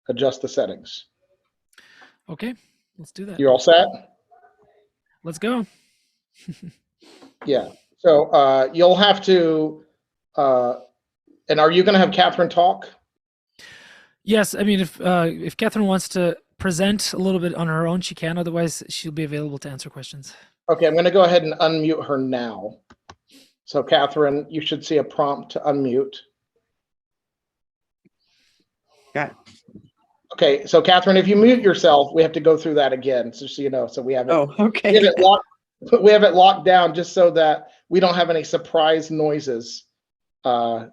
adjust the settings. Okay, let's do that. You all set? Let's go. Yeah. So you'll have to, and are you going to have Catherine talk? Yes, I mean, if Catherine wants to present a little bit on her own, she can. Otherwise, she'll be available to answer questions. Okay, I'm going to go ahead and unmute her now. So Catherine, you should see a prompt to unmute. Got it. Okay, so Catherine, if you mute yourself, we have to go through that again, so you know. So we have it. Oh, okay. We have it locked down just so that we don't have any surprise noises during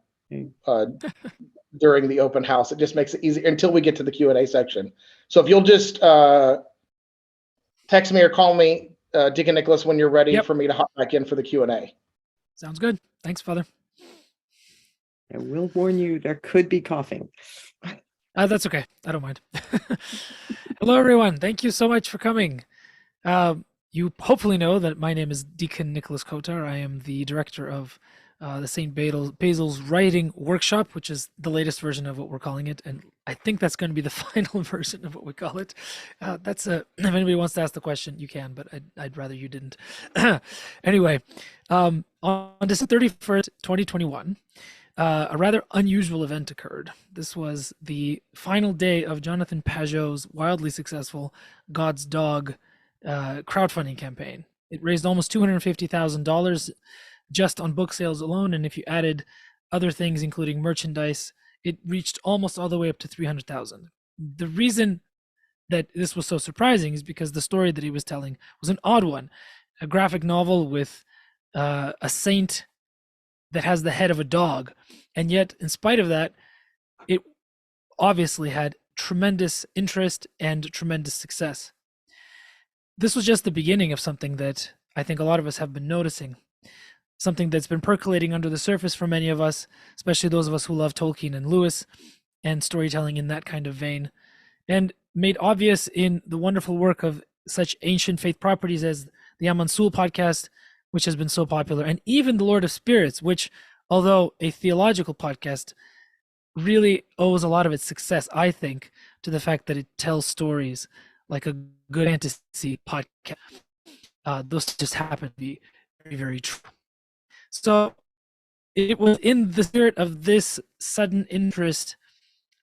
the open house. It just makes it easy until we get to the Q&A section. So if you'll just text me or call me, Deacon Nicholas, when you're ready for me to hop back in for the Q&A. Sounds good. Thanks, Father. I will warn you, there could be coughing. That's okay. I don't mind. Hello, everyone. Thank you so much for coming. You hopefully know that my name is Deacon Nicholas Kotar. I am the director of the St. Basil's Writing Workshop, which is the latest version of what we're calling it. And I think that's going to be the final version of what we call it. If anybody wants to ask the question, you can, but I'd rather you didn't. Anyway, on December 31st, 2021, a rather unusual event occurred. This was the final day of Jonathan Pajot's wildly successful God's Dog crowdfunding campaign. It raised almost $250,000 just on book sales alone, and if you added other things, including merchandise, it reached almost all the way up to $300,000. The reason that this was so surprising is because the story that he was telling was an odd one, a graphic novel with a saint that has the head of a dog, and yet in spite of that, it obviously had tremendous interest and tremendous success. This was just the beginning of something that I think a lot of us have been noticing, something that's been percolating under the surface for many of us, especially those of us who love Tolkien and Lewis and storytelling in that kind of vein, and made obvious in the wonderful work of such ancient faith properties as the Amansul podcast, which has been so popular, and even the Lord of Spirits, which, although a theological podcast, really owes a lot of its success, I think, to the fact that it tells stories like a good fantasy podcast. Those just happen to be very, very true. So it was in the spirit of this sudden interest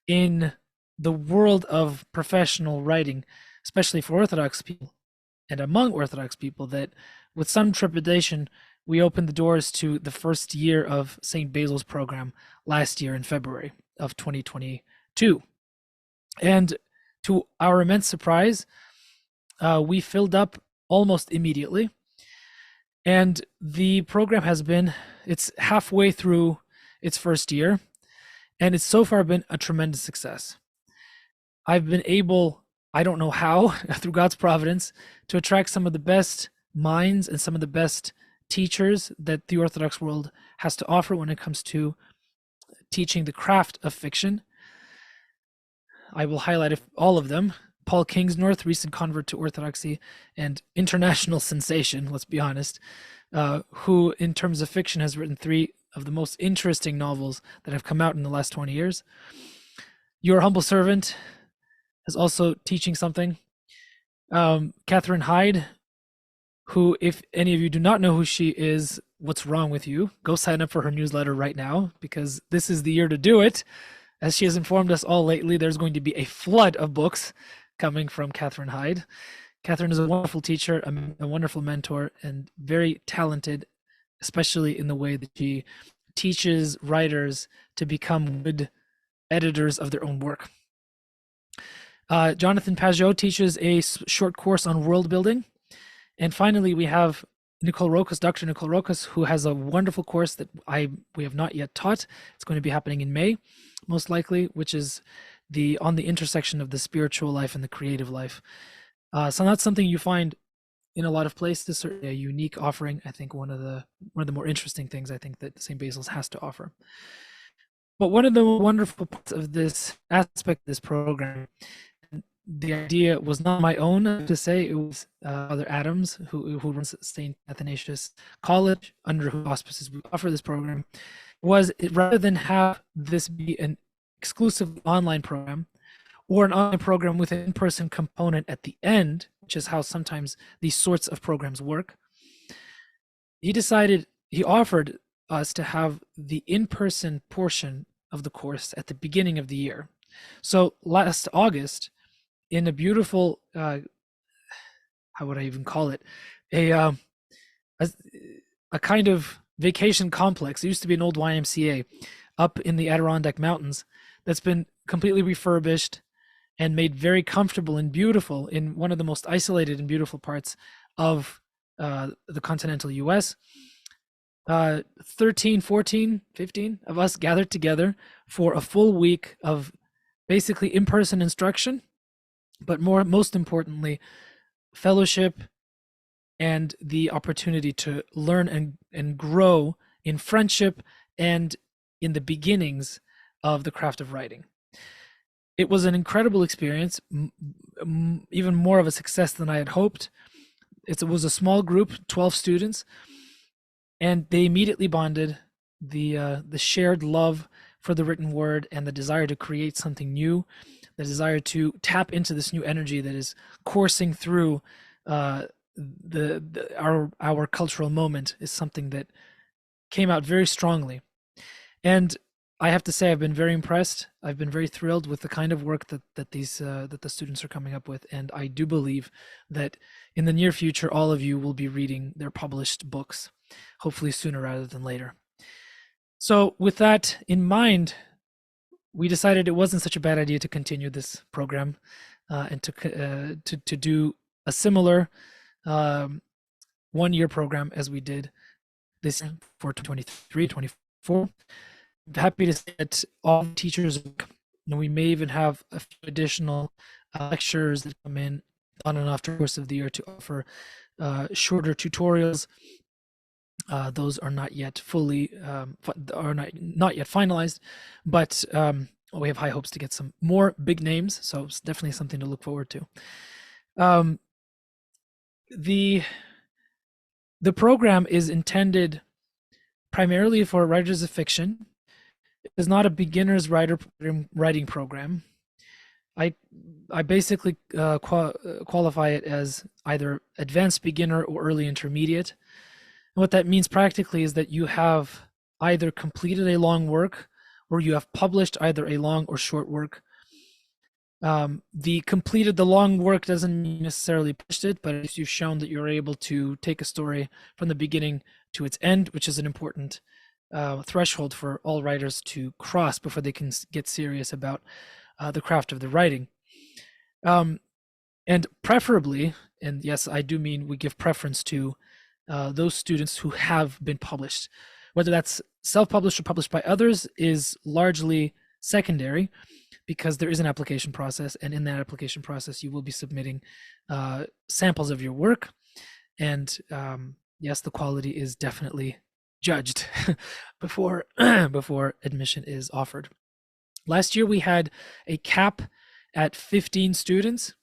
in the world of professional writing, especially for Orthodox people and among Orthodox people, that with some trepidation, we opened the doors to the first year of St. Basil's program last year in February of 2022. And to our immense surprise, we filled up almost immediately. And the program it's halfway through its first year, and it's so far been a tremendous success. I've been able, I don't know how, through God's providence, to attract some of the best minds and some of the best teachers that the Orthodox world has to offer when it comes to teaching the craft of fiction. I will highlight all of them. Paul Kingsnorth, recent convert to Orthodoxy and international sensation, let's be honest, who in terms of fiction has written 3 of the most interesting novels that have come out in the last 20 years. Your humble servant is also teaching something. Catherine Hyde, who, if any of you do not know who she is, what's wrong with you? Go sign up for her newsletter right now, because this is the year to do it. As she has informed us all lately, there's going to be a flood of books coming from Catherine Hyde. Catherine is a wonderful teacher, a wonderful mentor, and very talented, especially in the way that she teaches writers to become good editors of their own work. Jonathan Pajot teaches a short course on world building. And finally, we have Nicole Rokas, Dr. Nicole Rokas, who has a wonderful course that we have not yet taught. It's going to be happening in May, most likely, which is on the intersection of the spiritual life and the creative life. So that's something you find in a lot of places, certainly a unique offering. I think one of the more interesting things I think that St. Basil's has to offer. But one of the wonderful parts of this aspect of this program, the idea was not my own to say, it was Father Adams, who runs St. Athanasius College, under whose auspices we offer this program, was rather than have this be an exclusive online program or an online program with an in-person component at the end, which is how sometimes these sorts of programs work. He offered us to have the in-person portion of the course at the beginning of the year. So last August, in a beautiful, how would I even call it, a a kind of vacation complex. It used to be an old YMCA up in the Adirondack Mountains that's been completely refurbished and made very comfortable and beautiful in one of the most isolated and beautiful parts of the continental US. 13, 14, 15 of us gathered together for a full week of basically in-person instruction, but most importantly, fellowship and the opportunity to learn and grow in friendship and in the beginnings of the craft of writing. It was an incredible experience, even more of a success than I had hoped. It was a small group, 12 students, and they immediately bonded. The shared love for the written word and the desire to create something new, the desire to tap into this new energy that is coursing through our cultural moment is something that came out very strongly. And I have to say, I've been very impressed. I've been very thrilled with the kind of work that the students are coming up with, and I do believe that in the near future, all of you will be reading their published books, hopefully sooner rather than later. So, with that in mind, we decided it wasn't such a bad idea to continue this program and to do a similar 1-year program as we did this year for 2023-24. I'm happy to say that all teachers, we may even have a few additional lectures that come in on and off the course of the year to offer shorter tutorials. Those are not yet fully not yet finalized, but we have high hopes to get some more big names. So it's definitely something to look forward to. The program is intended primarily for writers of fiction. It is not a beginner's writing program. I basically qualify it as either advanced beginner or early intermediate. And what that means practically is that you have either completed a long work or you have published either a long or short work. The long work doesn't mean necessarily published it, but if you've shown that you're able to take a story from the beginning to its end, which is an important threshold for all writers to cross before they can get serious about the craft of the writing. And preferably, and yes, I do mean we give preference to those students who have been published. Whether that's self-published or published by others is largely secondary, because there is an application process, and in that application process, you will be submitting samples of your work. And yes, the quality is definitely judged before admission is offered. Last year, we had a cap at 15 students,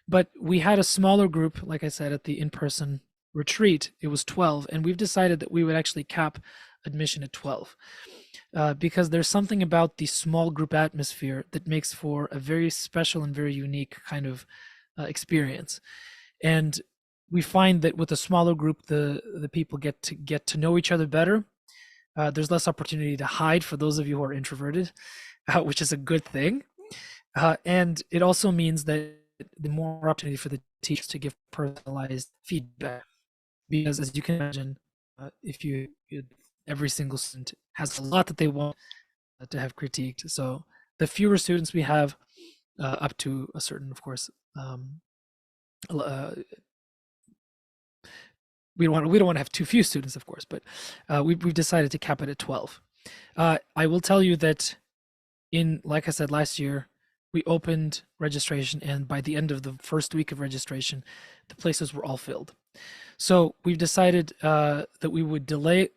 but we had a smaller group, like I said, at the in-person retreat. It was 12, and we've decided that we would actually cap admission at 12. Because there's something about the small group atmosphere that makes for a very special and very unique kind of experience. And we find that with a smaller group, the people get to know each other better. There's less opportunity to hide for those of you who are introverted, which is a good thing. And it also means that the more opportunity for the teachers to give personalized feedback. Because as you can imagine, if every single student has a lot that they want to have critiqued. So the fewer students we have, up to a certain, of course, we don't want to have too few students, of course, but we've decided to cap it at 12. I will tell you that like I said, last year, we opened registration, and by the end of the first week of registration, the places were all filled. So we've decided that we would delay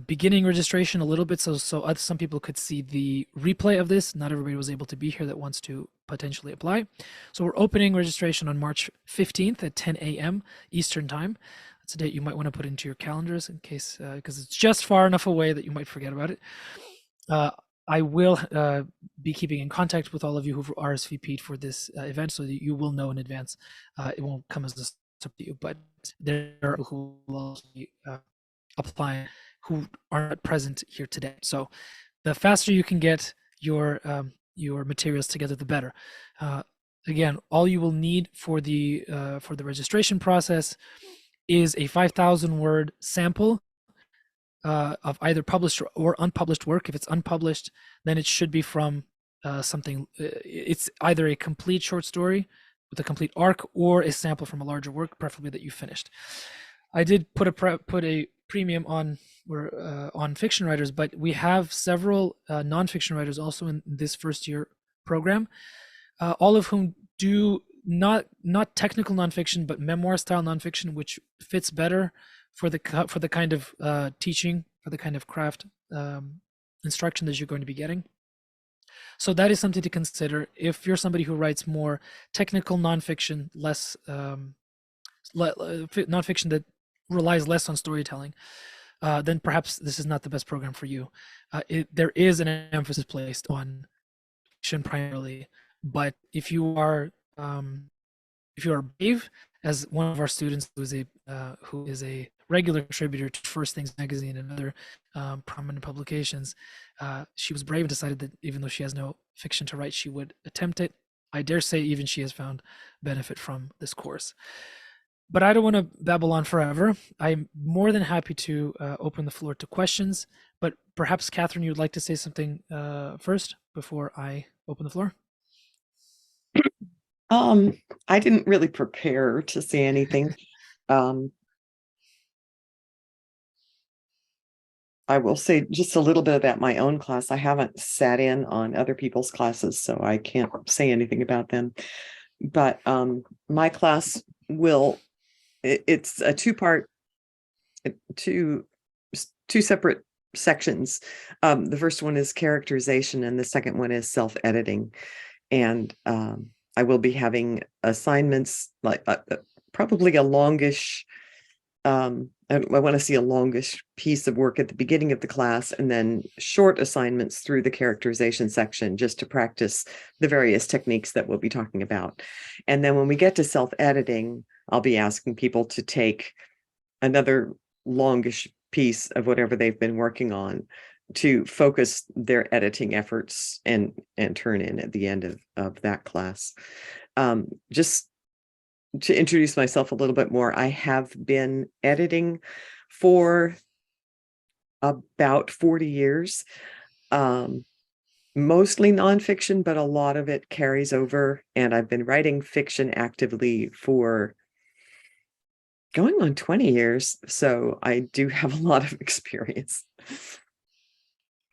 beginning registration a little bit, so some people could see the replay of this. Not everybody was able to be here that wants to potentially apply. So we're opening registration on March 15th at 10 a.m. Eastern Time. That's a date you might want to put into your calendars in case, because it's just far enough away that you might forget about it. I will be keeping in contact with all of you who've RSVP'd for this event, so that you will know in advance. It won't come as a surprise to you, but there are people who will also be applying who aren't present here today. So the faster you can get your materials together, the better. Again, all you will need for the registration process is a 5,000 word sample of either published or unpublished work. If it's unpublished, then it should be from something. It's either a complete short story with a complete arc or a sample from a larger work, preferably that you finished. I did put a premium on fiction writers, but we have several nonfiction writers also in this first year program, all of whom do not technical nonfiction, but memoir style nonfiction, which fits better for the kind of teaching, for the kind of craft instruction that you're going to be getting. So that is something to consider if you're somebody who writes more technical nonfiction, less nonfiction that relies less on storytelling. Then perhaps this is not the best program for you. There is an emphasis placed on fiction primarily, but if you are brave, as one of our students who is a regular contributor to First Things magazine and other prominent publications, she was brave and decided that even though she has no fiction to write, she would attempt it. I dare say even she has found benefit from this course. But I don't want to babble on forever. I'm more than happy to open the floor to questions. But perhaps, Catherine, you'd like to say something first before I open the floor? I didn't really prepare to say anything. I will say just a little bit about my own class. I haven't sat in on other people's classes, so I can't say anything about them. But my class it's a two-part, two separate sections. The first one is characterization and the second one is self-editing. And I will be having assignments, like probably a longish, I want to see a longish piece of work at the beginning of the class, and then short assignments through the characterization section just to practice the various techniques that we'll be talking about. And then when we get to self-editing, I'll be asking people to take another longish piece of whatever they've been working on to focus their editing efforts and turn in at the end of that class. Just to introduce myself a little bit more, I have been editing for about 40 years, mostly nonfiction, but a lot of it carries over. And I've been writing fiction actively for going on 20 years. So I do have a lot of experience.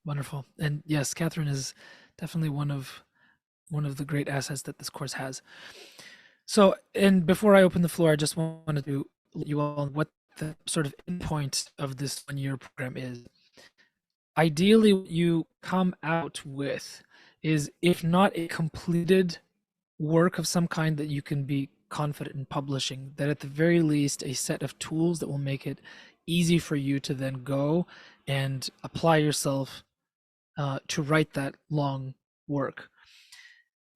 Wonderful. And yes, Catherine is definitely one of the great assets that this course has. So, and before I open the floor, I just wanted to let you all know what the sort of endpoint of this 1 year program is. Ideally, what you come out with is, if not a completed work of some kind that you can be confident in publishing, that at the very least a set of tools that will make it easy for you to then go and apply yourself to write that long work.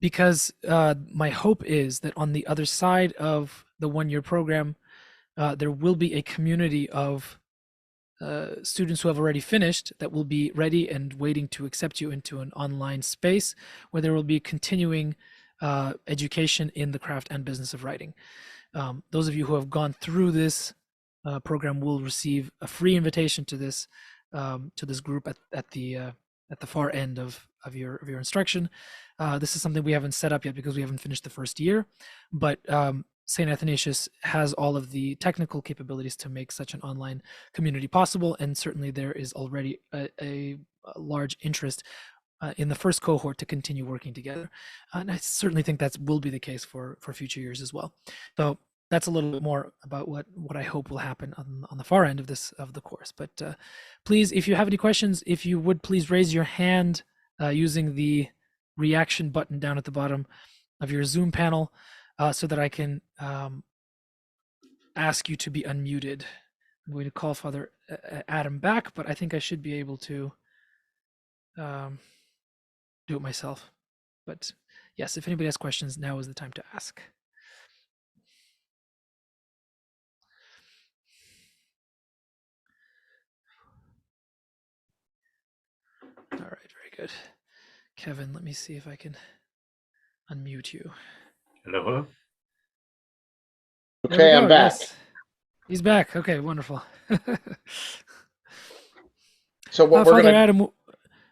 Because my hope is that on the other side of the 1 year program, there will be a community of students who have already finished that will be ready and waiting to accept you into an online space where there will be continuing education in the craft and business of writing. Those of you who have gone through this program will receive a free invitation to this group at the far end of your instruction. This is something we haven't set up yet because we haven't finished the first year, but St. Athanasius has all of the technical capabilities to make such an online community possible, and certainly there is already a large interest in the first cohort to continue working together. And I certainly think that will be the case for future years as well. So that's a little bit more about what I hope will happen on the far end of the course. But please, if you have any questions, if you would please raise your hand using the reaction button down at the bottom of your Zoom panel, so that I can ask you to be unmuted. I'm going to call Father Adam back, but I think I should be able to do it myself. But yes, if anybody has questions, now is the time to ask. All right, very good. Kevin, let me see if I can unmute you. Hello. There we Okay, go. I'm back. Yes. He's back. Okay, wonderful. So what we're Father gonna Adam,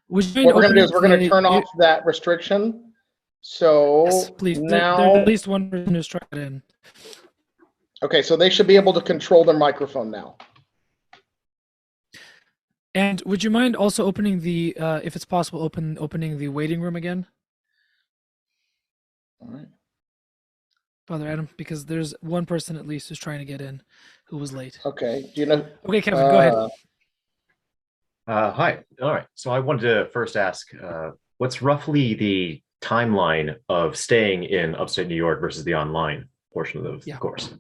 would you mind what we're gonna do opening is we're gonna the? turn off that restriction. So Yes, please. There's now, at least one person who's tried it in. okay, so they should be able to control their microphone now. And would you mind also opening the, if it's possible, opening the waiting room again, All right. Father Adam, because there's one person at least who's trying to get in, who was late. Okay. Do you know? Okay, Kevin, go ahead. Hi. All right. So I wanted to first ask, what's roughly the timeline of staying in upstate New York versus the online portion of the Yeah. course?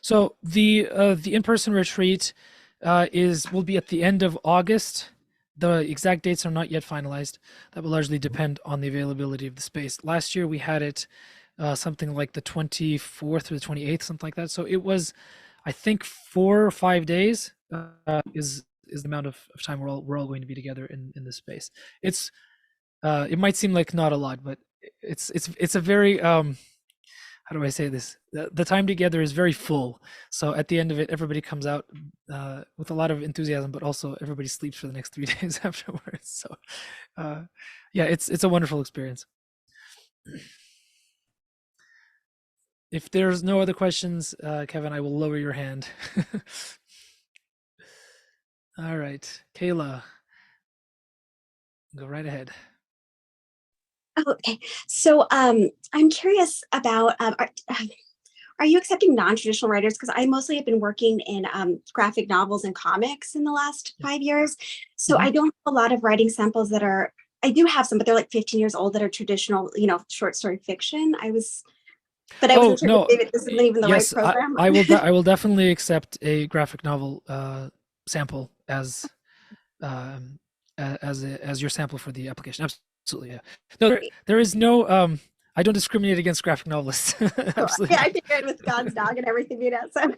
So the in-person retreat will be at the end of August. The exact dates are not yet finalized. That will largely depend on the availability of the space. Last year we had it something like the 24th or the 28th, something like that. So it was, I think, 4 or 5 days is the amount of time we're all going to be together in this space. It's it might seem like not a lot, but it's a very how do I say this? The time together is very full. So at the end of it, everybody comes out with a lot of enthusiasm, but also everybody sleeps for the next 3 days afterwards. So yeah, it's a wonderful experience. If there's no other questions, Kevin, I will lower your hand. All right, Kayla, go right ahead. Okay, so I'm curious about are you accepting non-traditional writers? Because I mostly have been working in graphic novels and comics in the last 5 years. So I don't have a lot of writing samples that are, I do have some, but they're like 15 years old that are traditional, short story fiction. But I wasn't sure no, if this isn't even the right yes, program. I will. I will definitely accept a graphic novel sample as as your sample for the application. Absolutely, yeah. No, there is no. I don't discriminate against graphic novelists. Absolutely. Yeah, I figured with God's dog and everything, So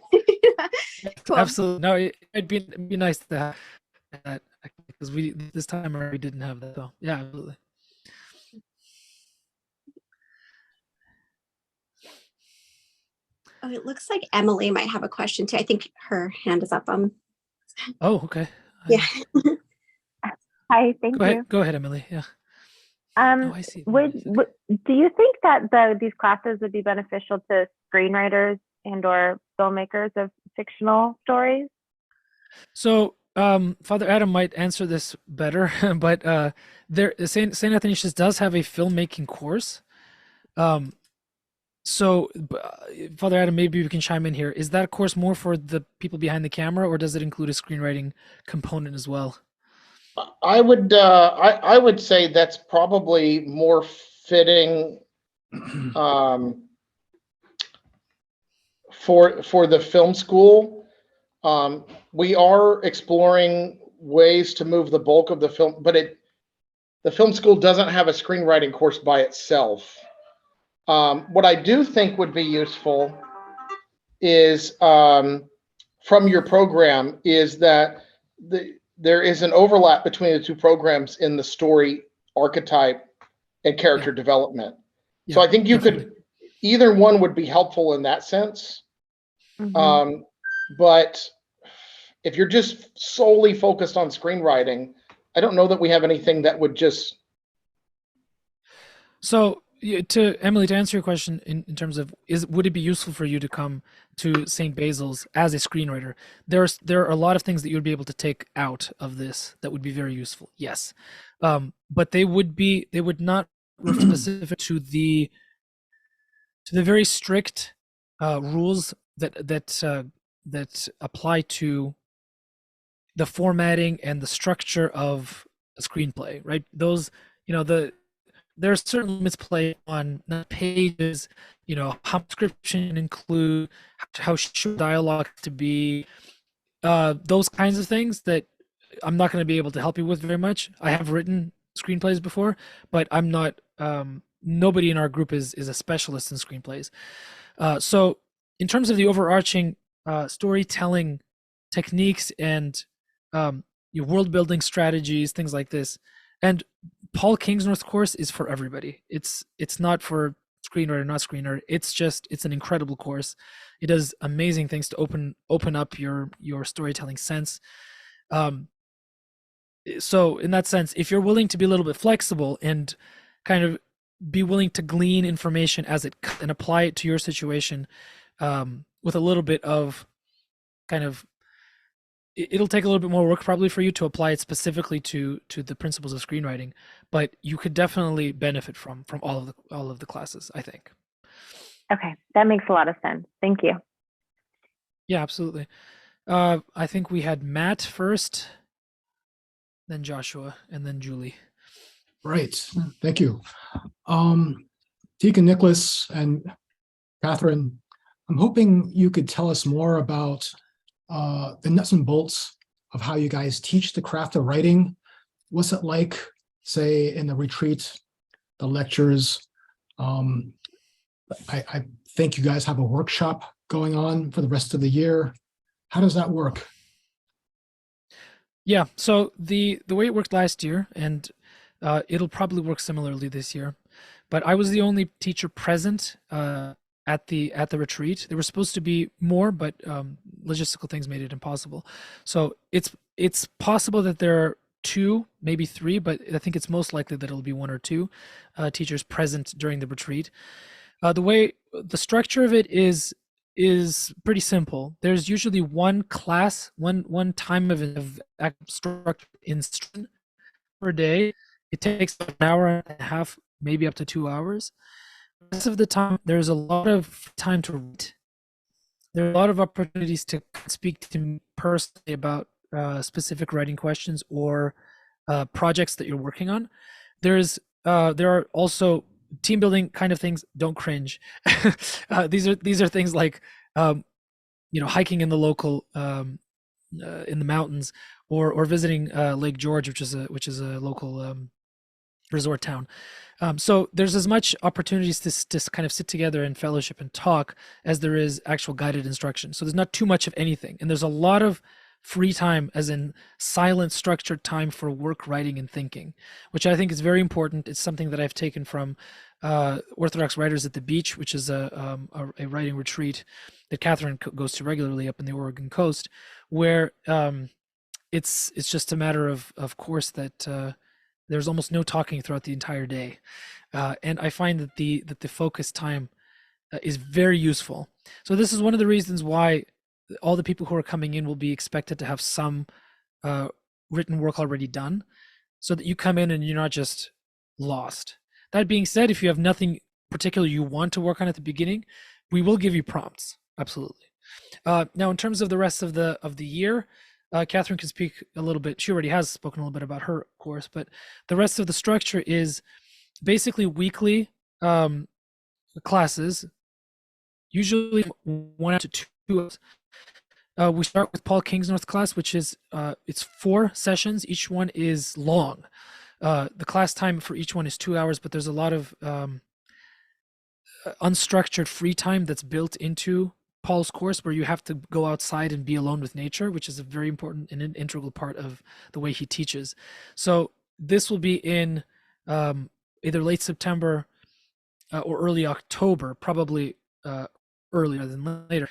cool. Absolutely. No, it'd be nice to have that because we this time around we didn't have that. So yeah, absolutely. Oh, it looks like Emily might have a question too. I think her hand is up. Oh, okay. Yeah. Hi, thank you. Go ahead, Emily. Yeah. Oh, I see. Do you think that these classes would be beneficial to screenwriters and/or filmmakers of fictional stories? So, Father Adam might answer this better, but Saint Athanasius does have a filmmaking course. So, Father Adam, maybe we can chime in here. Is that course more for the people behind the camera, or does it include a screenwriting component as well? I would say that's probably more fitting for the film school. We are exploring ways to move the bulk of the film, but the film school doesn't have a screenwriting course by itself. What I do think would be useful is from your program is that there is an overlap between the two programs in the story archetype and character development. So I think you could, either one would be helpful in that sense. But if you're just solely focused on screenwriting, I don't know that we have anything that would just. So to Emily, to answer your question in terms of would it be useful for you to come to St. Basil's as a screenwriter? There are a lot of things that you would be able to take out of this that would be very useful. Yes, but they would not refer specific to the very strict rules that apply to the formatting and the structure of a screenplay, right? Those, there's certain limits placed on pages, how description include, how short dialogue to be, those kinds of things that I'm not going to be able to help you with very much. I have written screenplays before, but I'm not. Nobody in our group is a specialist in screenplays. So in terms of the overarching storytelling techniques and your world building strategies, things like this, and Paul Kingsnorth's course is for everybody. It's not for screenwriter, not screenwriter. It's an incredible course. It does amazing things to open up your storytelling sense. So in that sense, if you're willing to be a little bit flexible and kind of be willing to glean information as it and apply it to your situation, with a little bit of kind of, it'll take a little bit more work probably for you to apply it specifically to the principles of screenwriting, but you could definitely benefit from all of the classes, I think. Okay, that makes a lot of sense. Thank you. Yeah, absolutely. I think we had Matt first, then Joshua, and then Julie. Right. Thank you. Deacon Nicholas and Catherine, I'm hoping you could tell us more about the nuts and bolts of how you guys teach the craft of writing. What's it like, say, in the retreat, the lectures? I think you guys have a workshop going on for the rest of the year. How does that work? Yeah, so the way it worked last year, and it'll probably work similarly this year, but I was the only teacher present at the retreat. There were supposed to be more, but logistical things made it impossible. So it's possible that there are 2, maybe 3, but I think it's most likely that it'll be 1 or 2 teachers present during the retreat. The structure of it is pretty simple. There's usually one class, one time of structured instruction per day. It takes an hour and a half, maybe up to 2 hours. The rest of the time, there's a lot of time to read. There are a lot of opportunities to speak to me personally about specific writing questions or projects that you're working on. There are also team building kind of things. Don't cringe. These are things like hiking in the local in the mountains, or visiting Lake George, which is a local resort town. So there's as much opportunities to kind of sit together and fellowship and talk as there is actual guided instruction. So there's not too much of anything, and there's a lot of free time, as in silent, structured time for work, writing, and thinking, which I think is very important. It's something that I've taken from Orthodox Writers at the Beach, which is a writing retreat that Catherine goes to regularly up in the Oregon coast, where it's just a matter of course that there's almost no talking throughout the entire day, and I find that the focus time is very useful. So this is one of the reasons why all the people who are coming in will be expected to have some written work already done, so that you come in and you're not just lost. That being said, if you have nothing particular you want to work on at the beginning, we will give you prompts. Absolutely. Now, in terms of the rest of the year, Catherine can speak a little bit. She already has spoken a little bit about her course, but the rest of the structure is basically weekly classes, usually 1 to 2. We start with Paul Kingsnorth's class, which is it's 4 sessions. Each one is long. The class time for each one is 2 hours, but there's a lot of unstructured free time that's built into Paul's course, where you have to go outside and be alone with nature, which is a very important and an integral part of the way he teaches. So this will be in either late September or early October, probably earlier than later.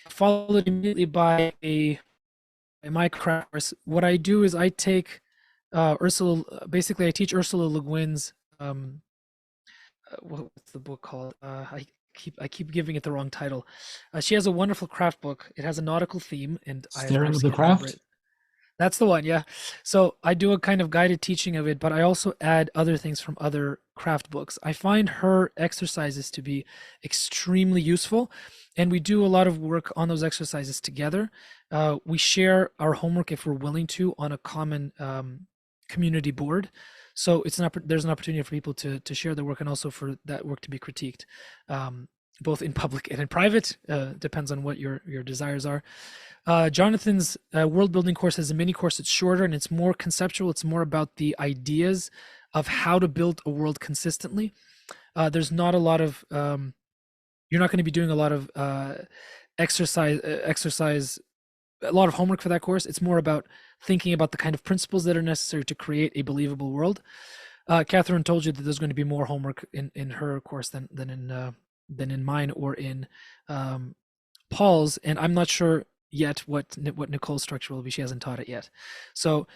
Followed immediately by my craft course. What I do is I take Ursula. Basically, I teach Ursula Le Guin's. What's the book called? I keep giving it the wrong title. She has a wonderful craft book. It has a nautical theme, and Staring I at the Craft. That's the one, yeah. So I do a kind of guided teaching of it, but I also add other things from other craft books. I find her exercises to be extremely useful, and we do a lot of work on those exercises together. We share our homework, if we're willing to, on a common community board. So there's an opportunity for people to share their work, and also for that work to be critiqued. both in public and in private. Depends on what your desires are. Jonathan's world building course is a mini course. It's shorter and it's more conceptual. It's more about the ideas of how to build a world consistently. There's not a lot of you're not going to be doing a lot of exercise, a lot of homework for that course. It's more about thinking about the kind of principles that are necessary to create a believable world. Catherine told you that there's going to be more homework in her course than in mine or in Paul's, and I'm not sure yet what Nicole's structure will be. She hasn't taught it yet. So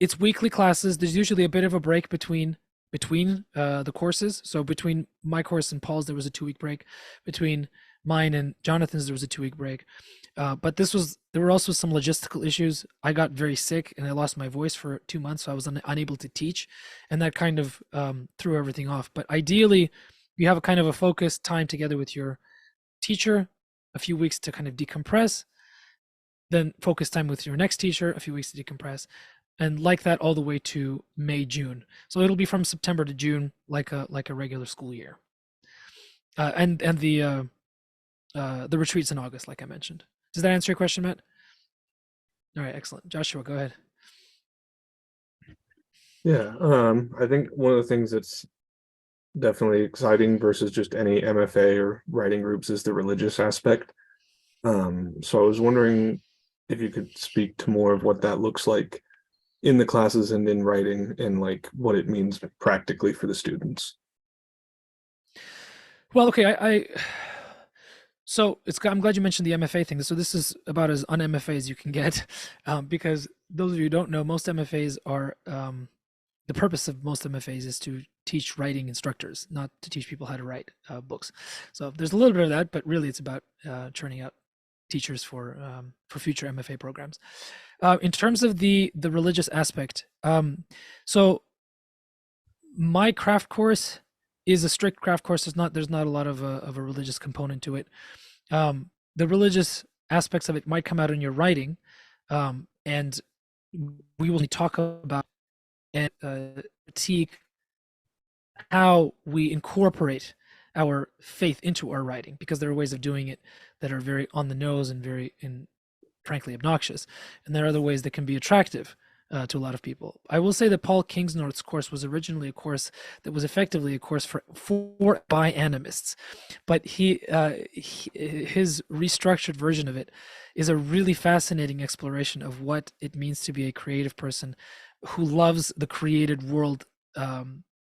it's weekly classes. There's usually a bit of a break between the courses. So between my course and Paul's, there was a 2-week break. Between mine and Jonathan's, there was a 2-week break. But there were also some logistical issues. I got very sick and I lost my voice for 2 months, so I was unable to teach, and that kind of threw everything off. But ideally, you have a kind of a focused time together with your teacher, a few weeks to kind of decompress, then focus time with your next teacher, a few weeks to decompress, and like that all the way to May, June. So it'll be from September to June, like a regular school year. And the retreats in August, like I mentioned. Does that answer your question, Matt? All right, excellent. Joshua, go ahead. Yeah, I think one of the things that's definitely exciting versus just any MFA or writing groups is the religious aspect. So I was wondering if you could speak to more of what that looks like in the classes and in writing, and like what it means practically for the students. Well, okay, so I'm glad you mentioned the MFA thing. So this is about as un-MFA as you can get, because those of you who don't know, most MFAs are the purpose of most MFAs is to teach writing instructors, not to teach people how to write books. So there's a little bit of that, but really it's about churning out teachers for future MFA programs. In terms of the religious aspect, so my craft course is a strict craft course. There's not a lot of a religious component to it. The religious aspects of it might come out in your writing, and we will talk about and critique how we incorporate our faith into our writing, because there are ways of doing it that are very on the nose and frankly obnoxious, and there are other ways that can be attractive to a lot of people. I will say that Paul Kingsnorth's course was originally a course that was effectively a course for by animists, but his restructured version of it is a really fascinating exploration of what it means to be a creative person who loves the created world,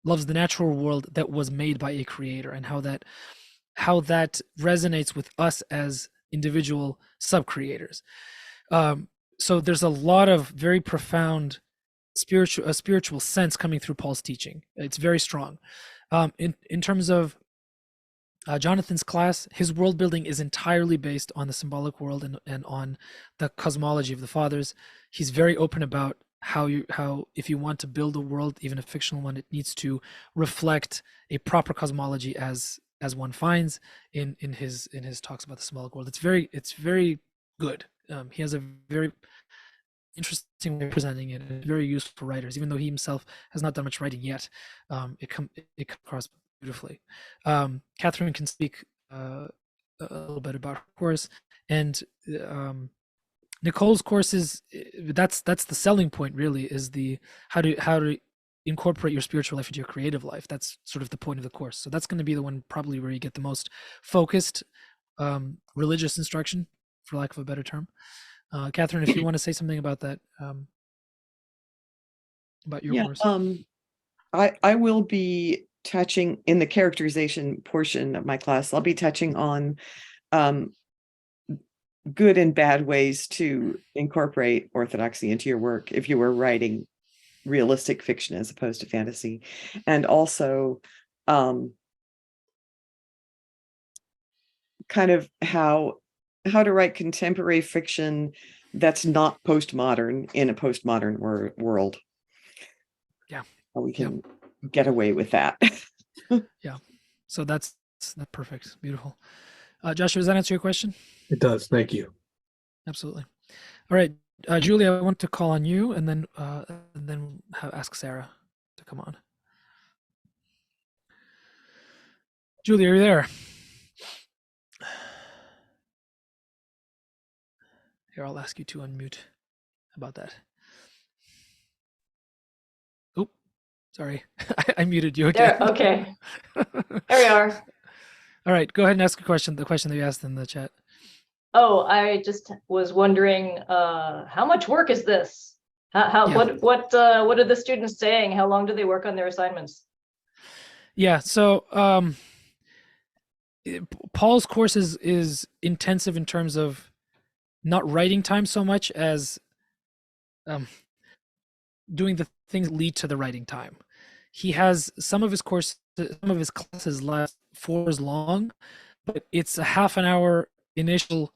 loves the natural world that was made by a creator, and how that resonates with us as individual sub-creators. So there's a lot of very profound spiritual sense coming through Paul's teaching. It's very strong. In terms of Jonathan's class, his world building is entirely based on the symbolic world and on the cosmology of the fathers. He's very open about how if you want to build a world, even a fictional one, it needs to reflect a proper cosmology as one finds in his talks about the symbolic world. It's very good. He has a very interesting way of presenting it, and very useful for writers, even though he himself has not done much writing yet. It comes across beautifully. Catherine can speak a little bit about her course, and Nicole's course is that's the selling point, really, is the how to incorporate your spiritual life into your creative life. That's sort of the point of the course. So that's going to be the one probably where you get the most focused religious instruction, for lack of a better term. Catherine, if you want to say something about that, about your course. I will be touching in the characterization portion of my class. I'll be touching on good and bad ways to incorporate orthodoxy into your work if you were writing realistic fiction as opposed to fantasy, and also kind of how to write contemporary fiction that's not postmodern in a postmodern world. Yeah, how we can get away with that. Yeah, so that's perfect. Beautiful. Joshua, does that answer your question? It does. Thank you. Absolutely. All right, Julie, I want to call on you, and then ask Sarah to come on. Julie, are you there? Here, I'll ask you to unmute about that. Oh, sorry. I muted you again. There, okay. There we are. All right, go ahead and ask a question, the question that you asked in the chat. Oh, I just was wondering, how much work is this? Yeah. What are the students saying? How long do they work on their assignments? Yeah, so Paul's course is intensive in terms of not writing time so much as doing the things that lead to the writing time. He has some of his classes last 4 hours long, but it's a half an hour initial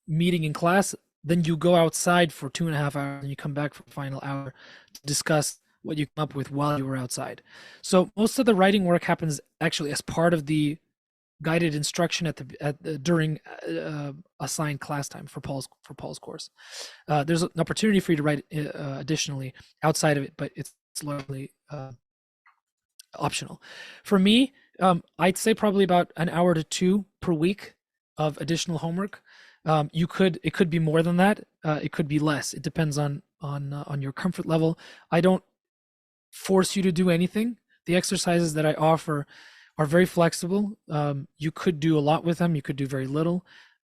meeting in class. Then you go outside for 2.5 hours and you come back for the final hour to discuss what you come up with while you were outside. So most of the writing work happens actually as part of the guided instruction during assigned class time for Paul's course. There's an opportunity for you to write additionally outside of it, but it's largely optional. For me, I'd say probably about an hour to 2 per week of additional homework. It could be more than that. It could be less. It depends on your comfort level. I don't force you to do anything. The exercises that I offer are very flexible. You could do a lot with them. You could do very little.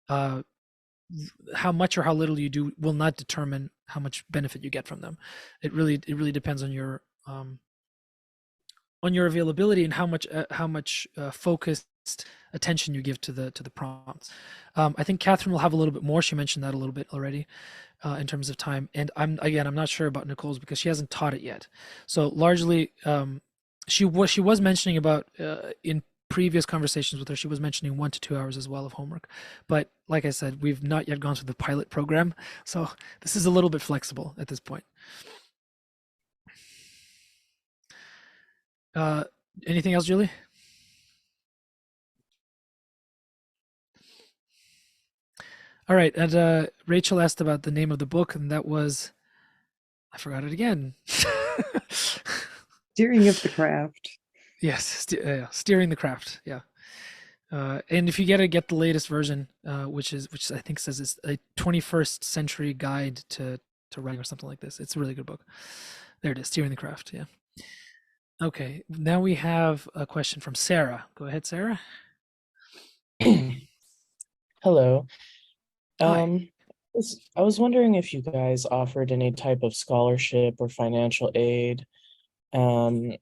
How much or how little you do will not determine how much benefit you get from them. It really depends on your availability and how much focused attention you give to the prompts. I think Catherine will have a little bit more. She mentioned that a little bit already in terms of time. And I'm not sure about Nicole's because she hasn't taught it yet. So largely, she was mentioning about in previous conversations with her, she was mentioning 1 to 2 hours as well of homework. But like I said, we've not yet gone through the pilot program, so this is a little bit flexible at this point. Anything else, Julie? All right, and Rachel asked about the name of the book, and that was, I forgot it again. Steering of the Craft. Yes, Steering the Craft. Yeah. And if you get the latest version, which I think says it's a 21st century guide to writing or something like this. It's a really good book. There it is, Steering the Craft. Yeah. Okay, now we have a question from Sarah. Go ahead, Sarah. Hello. Hi. I was wondering if you guys offered any type of scholarship or financial aid. I'm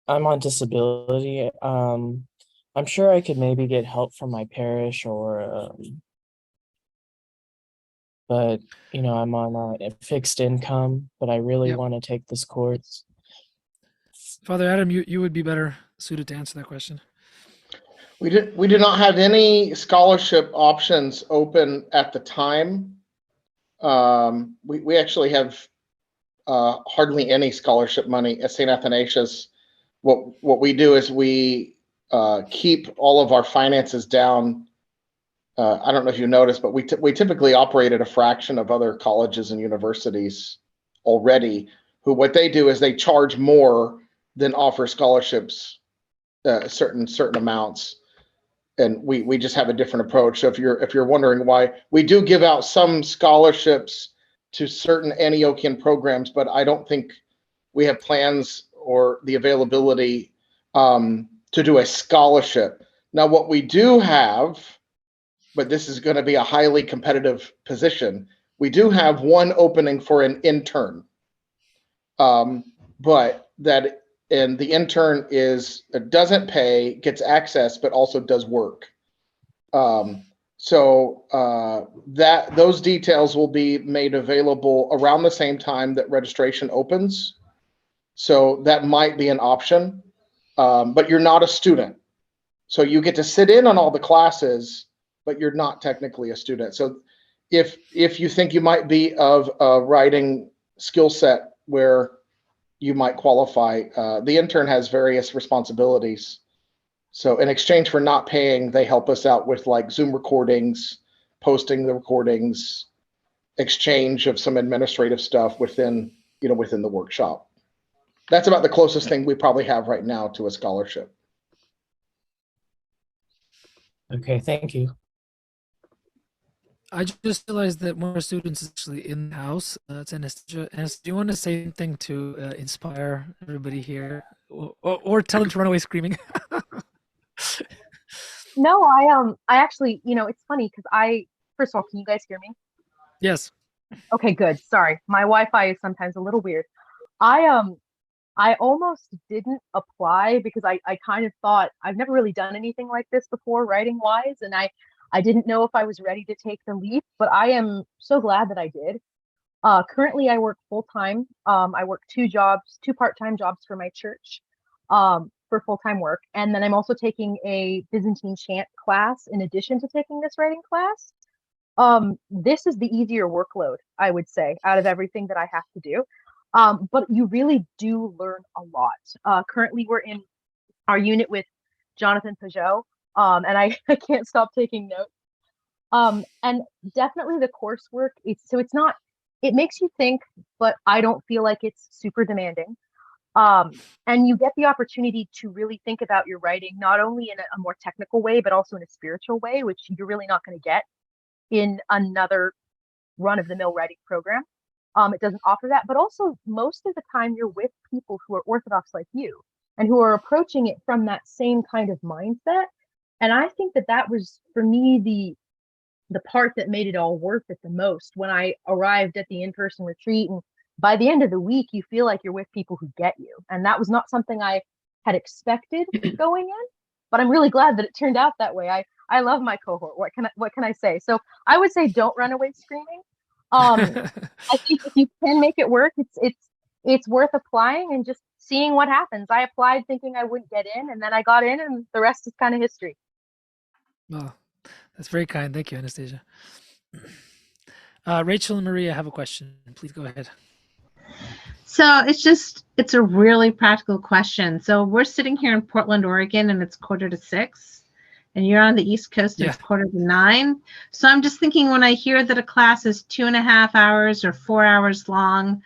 on disability. I'm sure I could maybe get help from my parish but I'm on a fixed income, but I really Yep. want to take this course. Father Adam, you would be better suited to answer that question. We did not have any scholarship options open at the time. We actually have hardly any scholarship money at St. Athanasius. What we do is we keep all of our finances down. I don't know if you noticed, but we typically operate at a fraction of other colleges and universities already. What they do is they charge more than offer scholarships, certain amounts, and we just have a different approach. So if you're wondering why, we do give out some scholarships to certain Antiochian programs, but I don't think we have plans or the availability to do a scholarship. Now, what we do have, but this is going to be a highly competitive position, we do have one opening for an intern. But the intern doesn't pay, gets access, but also does work. So those details will be made available around the same time that registration opens. So that might be an option, but you're not a student. So you get to sit in on all the classes, but you're not technically a student. So if you think you might be of a writing skill set where you might qualify, the intern has various responsibilities. So in exchange for not paying, they help us out with like Zoom recordings, posting the recordings, exchange of some administrative stuff within the workshop. That's about the closest thing we probably have right now to a scholarship. Okay, thank you. I just realized that one of our students is actually in the house. It's Anastasia. Anastasia, do you want to say something to inspire everybody here, or tell them to run away screaming? No, I actually, it's funny because first of all, can you guys hear me? Yes. Okay, good. Sorry. My Wi-Fi is sometimes a little weird. I almost didn't apply because I kind of thought I've never really done anything like this before writing wise, and I didn't know if I was ready to take the leap, but I am so glad that I did. Currently I work full time. I work two part-time jobs for my church, for full-time work. And then I'm also taking a Byzantine chant class in addition to taking this writing class. This is the easier workload, I would say, out of everything that I have to do. But you really do learn a lot. Currently we're in our unit with Jonathan Pajot, and I can't stop taking notes. And definitely the coursework, it's not, it makes you think, but I don't feel like it's super demanding. And you get the opportunity to really think about your writing, not only in a more technical way, but also in a spiritual way, which you're really not going to get in another run-of-the-mill writing program. It doesn't offer that, but also most of the time you're with people who are Orthodox like you and who are approaching it from that same kind of mindset. And I think that that was, for me, the part that made it all worth it the most when I arrived at the in-person retreat. And by the end of the week, you feel like you're with people who get you. And that was not something I had expected going in, but I'm really glad that it turned out that way. I love my cohort. What can I say? So I would say don't run away screaming. I think if you can make it work, it's worth applying and just seeing what happens. I applied thinking I wouldn't get in, and then I got in, and the rest is kind of history. Oh, that's very kind. Thank you, Anastasia. Rachel and Maria have a question. Please go ahead. So it's a really practical question. So we're sitting here in Portland, Oregon, and it's 5:45, and you're on the East Coast, and Yeah. it's 8:45. So I'm just thinking, when I hear that a class is 2.5 hours or 4 hours long,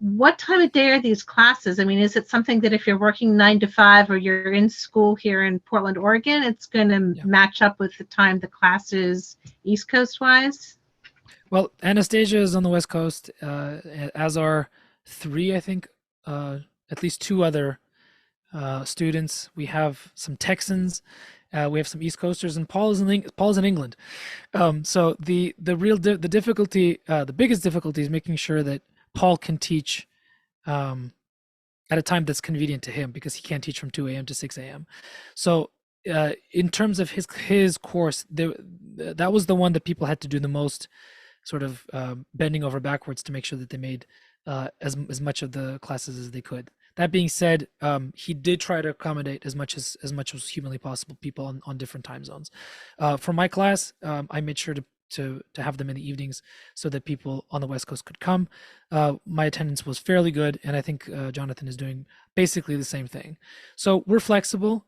what time of day are these classes? I mean, is it something that if you're working 9 to 5 or you're in school here in Portland, Oregon, it's going to match up with the time the class is East Coast wise? Well, Anastasia is on the West Coast, as are three, I think, at least two other students. We have some Texans, we have some East Coasters, and Paul's in England. So the difficulty, the biggest difficulty is making sure that Paul can teach at a time that's convenient to him, because he can't teach from 2 a.m. to 6 a.m. So in terms of his course, that was the one that people had to do the most sort of bending over backwards to make sure that they made as much of the classes as they could. That being said, he did try to accommodate as much as was humanly possible people on different time zones. For my class, I made sure to have them in the evenings so that people on the West Coast could come. My attendance was fairly good, and I think Jonathan is doing basically the same thing. So we're flexible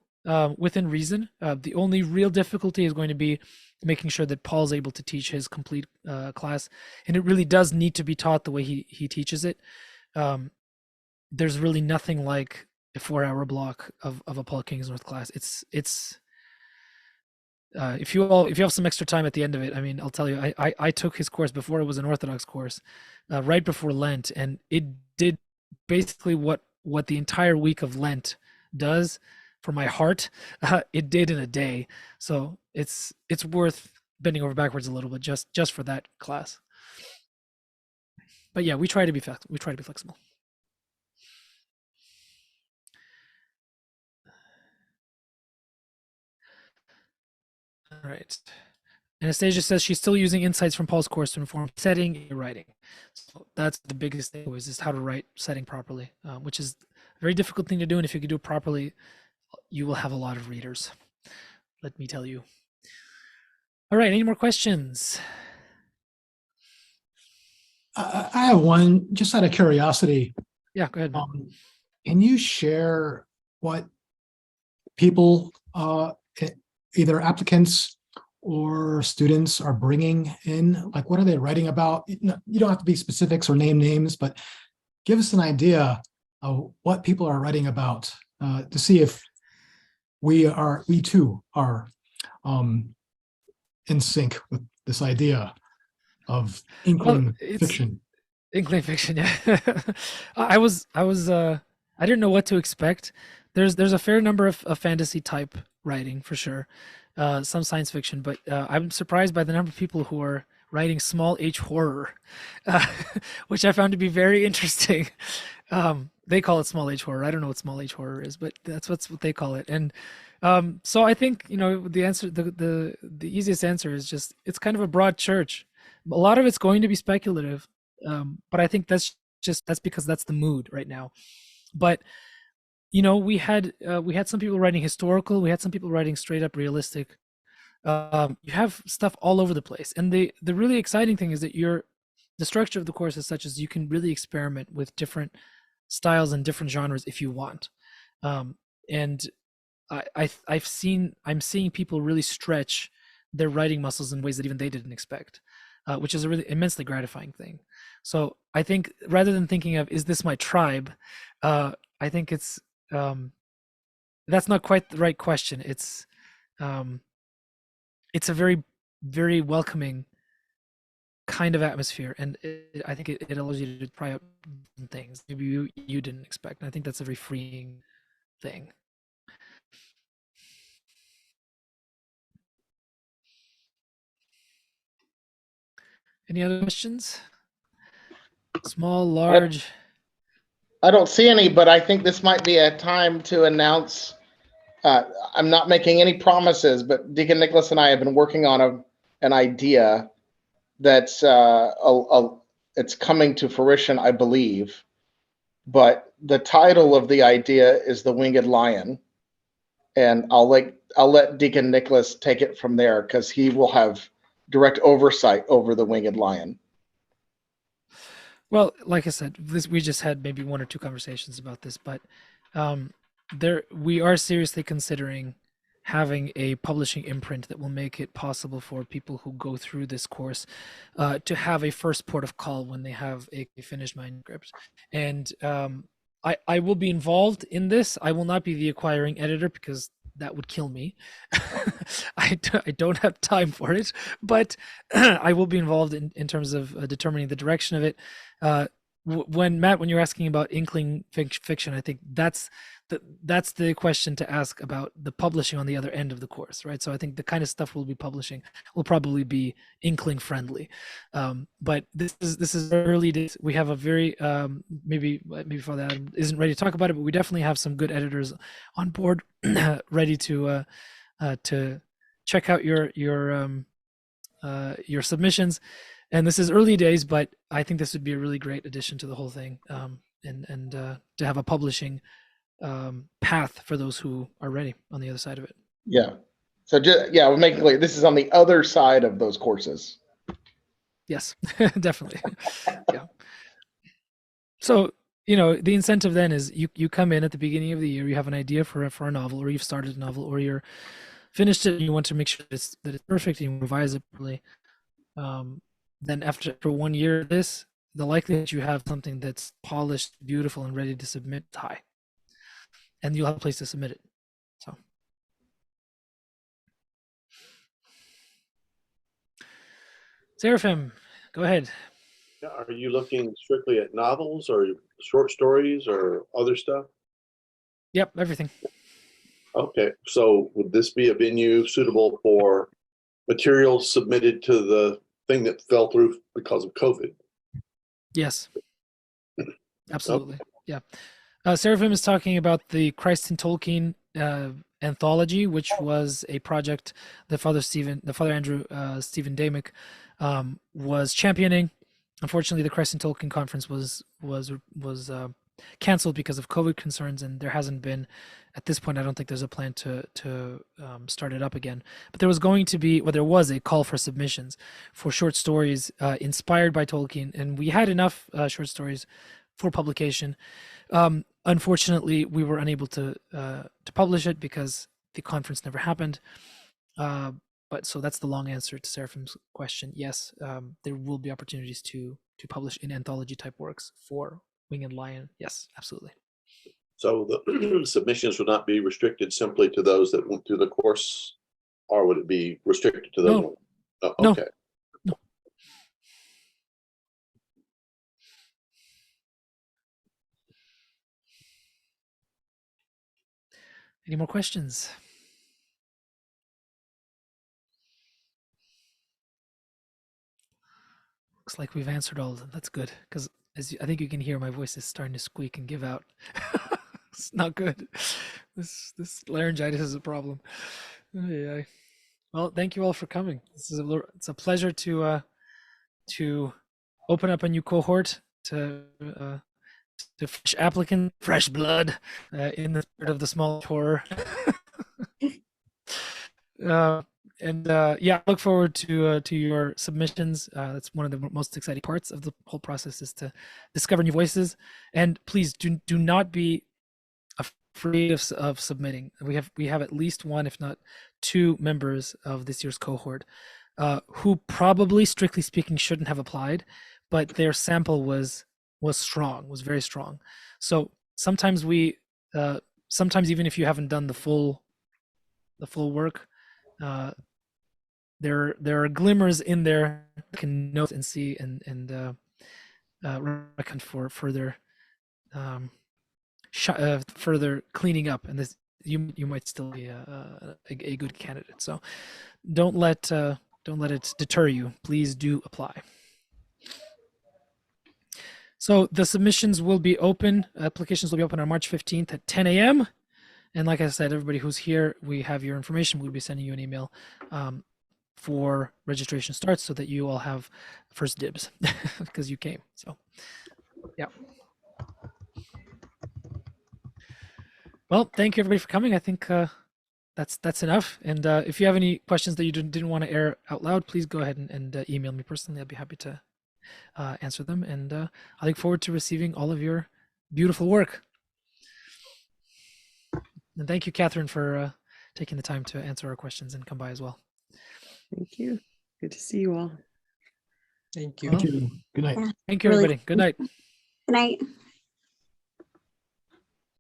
within reason. The only real difficulty is going to be making sure that Paul's able to teach his complete class, and it really does need to be taught the way he teaches it. There's really nothing like a 4-hour block of a Paul Kingsnorth class. It's if you have some extra time at the end of it, I mean, I'll tell you, I took his course before it was an Orthodox course, right before Lent, and it did basically what the entire week of Lent does for my heart. It did in a day. So it's worth bending over backwards a little bit just for that class. But yeah, we try to be flexible. All right. Anastasia says she's still using insights from Paul's course to inform setting and writing. So that's the biggest thing, is how to write setting properly, which is a very difficult thing to do. And if you can do it properly, you will have a lot of readers. Let me tell you. All right. Any more questions? I have one, just out of curiosity. Yeah, go ahead. Can you share what people, either applicants or students, are bringing in? Like, what are they writing about? You don't have to be specifics or name names, but give us an idea of what people are writing about, to see if we too are in sync with this idea. of inkling it's fiction? Inkling fiction, yeah. I didn't know what to expect. There's a fair number of fantasy type writing for sure, some science fiction, but I'm surprised by the number of people who are writing small H horror, uh, which I found to be very interesting. They call it small H horror. I don't know what small H horror is, but what they call it. And so I think the answer, the easiest answer is just it's kind of a broad church. A lot of it's going to be speculative, but I think that's because that's the mood right now. But we had some people writing historical, we had some people writing straight up realistic. You have stuff all over the place, and the really exciting thing is that the structure of the course is such as you can really experiment with different styles and different genres if you want. And I'm seeing people really stretch their writing muscles in ways that even they didn't expect, which is a really immensely gratifying thing. So I think rather than thinking of, is this my tribe? I think that's not quite the right question. It's a very, very welcoming kind of atmosphere, and I think it allows you to try out things maybe you didn't expect. And I think that's a very freeing thing. Any other questions? Small, large. I don't see any, but I think this might be a time to announce. I'm not making any promises, but Deacon Nicholas and I have been working on an idea that's it's coming to fruition, I believe. But the title of the idea is The Winged Lion, and I'll let Deacon Nicholas take it from there because he will have direct oversight over The Winged Lion. Well, like I said, we just had maybe one or two conversations about this, but we are seriously considering having a publishing imprint that will make it possible for people who go through this course to have a first port of call when they have a finished manuscript. And I will be involved in this. I will not be the acquiring editor because that would kill me. I don't have time for it, but I will be involved in terms of determining the direction of it. When you're asking about inkling fiction, I think that's the question to ask about the publishing on the other end of the course, right? So I think the kind of stuff we'll be publishing will probably be inkling friendly. But this is early days. We have a very maybe Father Adam isn't ready to talk about it, but we definitely have some good editors on board ready to check out your submissions. And this is early days, but I think this would be a really great addition to the whole thing, and to have a publishing path for those who are ready on the other side of it. Yeah. So we're making clear this is on the other side of those courses. Yes, definitely. Yeah. So the incentive then is you come in at the beginning of the year, you have an idea for a novel, or you've started a novel, or you're finished it, and you want to make sure that it's perfect, and you revise it properly. Then after 1 year of this, the likelihood you have something that's polished, beautiful, and ready to submit is high. And you'll have a place to submit it. So Seraphim, go ahead. Are you looking strictly at novels or short stories or other stuff? Yep, everything. Okay, so would this be a venue suitable for materials submitted to the thing that fell through because of COVID? Yes, absolutely. Okay. Yeah. Seraphim is talking about the Christ and Tolkien anthology, which was a project that Father Andrew Stephen Damick was championing. Unfortunately, the Christ and Tolkien conference was canceled because of COVID concerns, and there hasn't been, at this point, I don't think there's a plan to start it up again. But there was a call for submissions for short stories inspired by Tolkien, and we had enough short stories for publication. Unfortunately, we were unable to publish it because the conference never happened. But so that's the long answer to Seraphim's question. Yes, there will be opportunities to publish in anthology type works for Winged Lion. Yes, absolutely. So the submissions would not be restricted simply to those that went through the course, or would it be restricted to those? No. Oh, okay. No. Any more questions? Looks like we've answered all of them. That's good, because I think you can hear, my voice is starting to squeak and give out. It's not good. This laryngitis is a problem. Yeah. Well, thank you all for coming. It's a pleasure to open up a new cohort to fresh applicant, fresh blood in the spirit of the small horror. Yeah, I look forward to your submissions. That's one of the most exciting parts of the whole process, is to discover new voices. And please do not be afraid of submitting. We have at least one, if not two, members of this year's cohort who probably, strictly speaking, shouldn't have applied, but their sample was very strong. So sometimes sometimes even if you haven't done the full work, there are glimmers in there you can note and see and recommend for further further cleaning up, and this you might still be a good candidate. So don't let it deter you. Please do apply. So the submissions will be open. Applications will be open on March 15th at 10 a.m. And like I said, everybody who's here, we have your information. We'll be sending you an email for registration starts, so that you all have first dibs because you came. So, yeah. Well, thank you everybody for coming. I think that's enough. And if you have any questions that you didn't want to air out loud, please go ahead and email me personally. I'll be happy to answer them. And I look forward to receiving all of your beautiful work. And thank you, Catherine, for taking the time to answer our questions and come by as well. Thank you. Good to see you all. Thank you. Thank you. Good night. Yeah, Thank you, really everybody. Good night. Good night.